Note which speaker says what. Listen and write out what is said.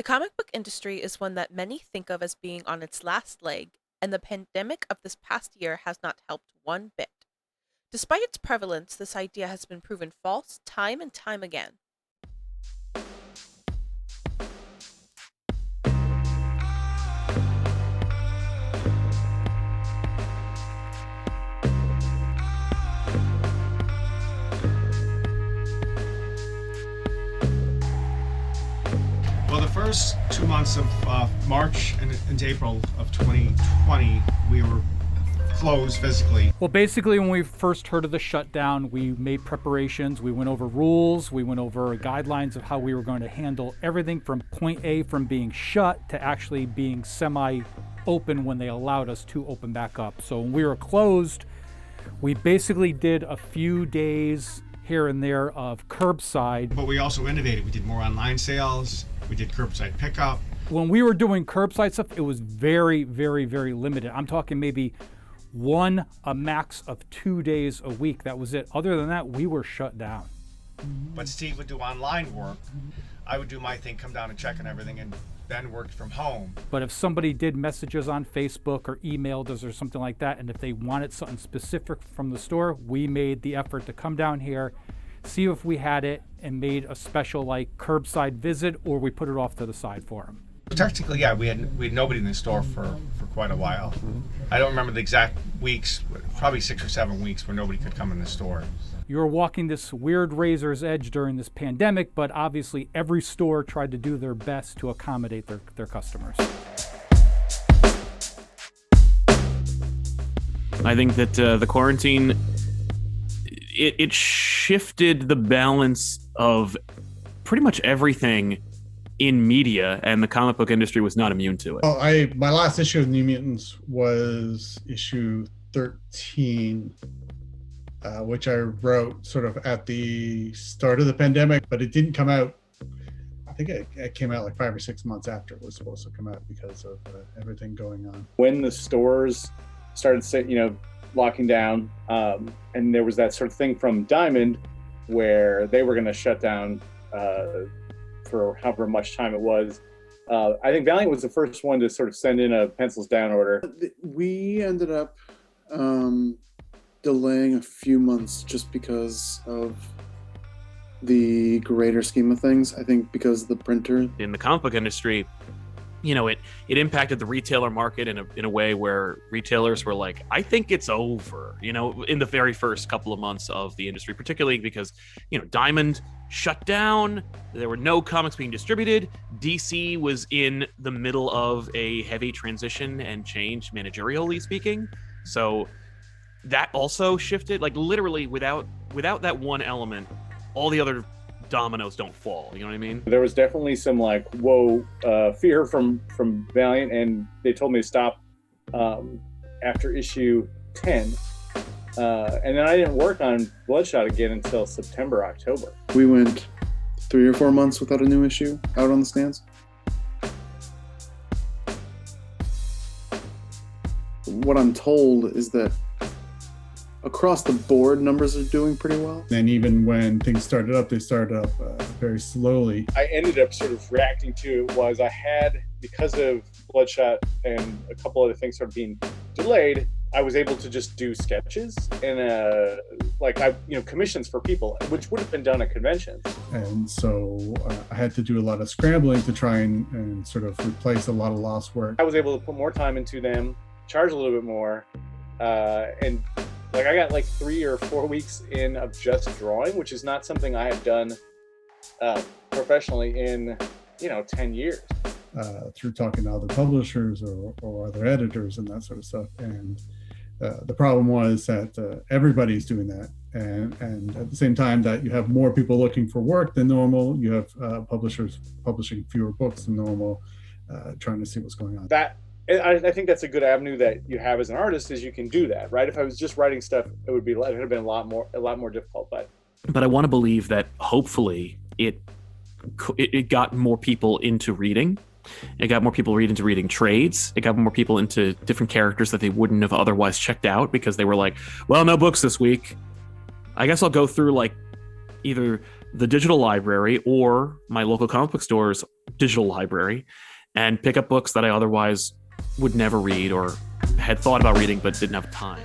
Speaker 1: The comic book industry is one that many think of as being on its last leg, and the pandemic of this past year has not helped one bit. Despite its prevalence, this idea has been proven false time and time again.
Speaker 2: Well, the first 2 months of March and April of 2020, we were closed physically.
Speaker 3: Well, basically, when we first heard of the shutdown, we made preparations. We went over rules. We went over guidelines of how we were going to handle everything from point A from being shut to actually being semi-open when they allowed us to open back up. So when we were closed, we basically did a few days here and there of curbside.
Speaker 2: But we also innovated. We did more online sales. We did curbside pickup.
Speaker 3: When we were doing curbside stuff, it was very, very, very limited. I'm talking maybe a max of 2 days a week. That was it. Other than that, we were shut down.
Speaker 2: But Steve would do online work. I would do my thing, come down and check on everything, and Ben worked from home.
Speaker 3: But if somebody did messages on Facebook or emailed us or something like that, and if they wanted something specific from the store, we made the effort to come down here, see if we had it, and made a special like curbside visit, or we put it off to the side for them.
Speaker 2: Technically, yeah, we had nobody in the store for quite a while. I don't remember the exact weeks, probably 6 or 7 weeks where nobody could come in the store.
Speaker 3: You were walking this weird razor's edge during this pandemic, but obviously every store tried to do their best to accommodate their customers.
Speaker 4: I think that the quarantine, it shifted the balance of pretty much everything in media, and the comic book industry was not immune to it.
Speaker 5: Well, my last issue of New Mutants was issue 13, which I wrote sort of at the start of the pandemic, but it didn't come out. I think it came out like 5 or 6 months after it was supposed to come out because of everything going on.
Speaker 6: When the stores started, locking down, and there was that sort of thing from Diamond where they were going to shut down for however much time it was. I think Valiant was the first one to sort of send in a pencils down order.
Speaker 7: We ended up delaying a few months just because of the greater scheme of things. I think because of the printer.
Speaker 4: In the comic book industry, it impacted the retailer market in a way where retailers were like, I think it's over, in the very first couple of months of the industry, particularly because, Diamond shut down. There were no comics being distributed. DC was in the middle of a heavy transition and change, managerially speaking. So that also shifted, like literally without that one element, all the other dominoes don't fall. You know what I mean?
Speaker 6: There was definitely some fear from Valiant, and they told me to stop after issue 10. And then I didn't work on Bloodshot again until September, October.
Speaker 7: We went 3 or 4 months without a new issue out on the stands. What I'm told is that across the board, numbers are doing pretty well.
Speaker 5: And even when things started up, they started up very slowly.
Speaker 6: I ended up sort of reacting to it was I had, because of Bloodshot and a couple other things sort of being delayed, I was able to just do sketches and commissions for people, which would have been done at conventions.
Speaker 5: And so I had to do a lot of scrambling to try and sort of replace a lot of lost work.
Speaker 6: I was able to put more time into them, charge a little bit more, and I got 3 or 4 weeks in of just drawing, which is not something I have done professionally in 10 years.
Speaker 5: Through talking to other publishers or other editors and that sort of stuff. And the problem was that everybody's doing that. And at the same time that you have more people looking for work than normal, you have publishers publishing fewer books than normal, trying to see what's going on.
Speaker 6: I think that's a good avenue that you have as an artist, is you can do that, right? If I was just writing stuff, it would have been a lot more difficult.
Speaker 4: But I want to believe that hopefully it got more people into reading. It got more people into reading trades. It got more people into different characters that they wouldn't have otherwise checked out because they were like, well, no books this week. I guess I'll go through either the digital library or my local comic book store's digital library and pick up books that I otherwise would never read or had thought about reading but didn't have time.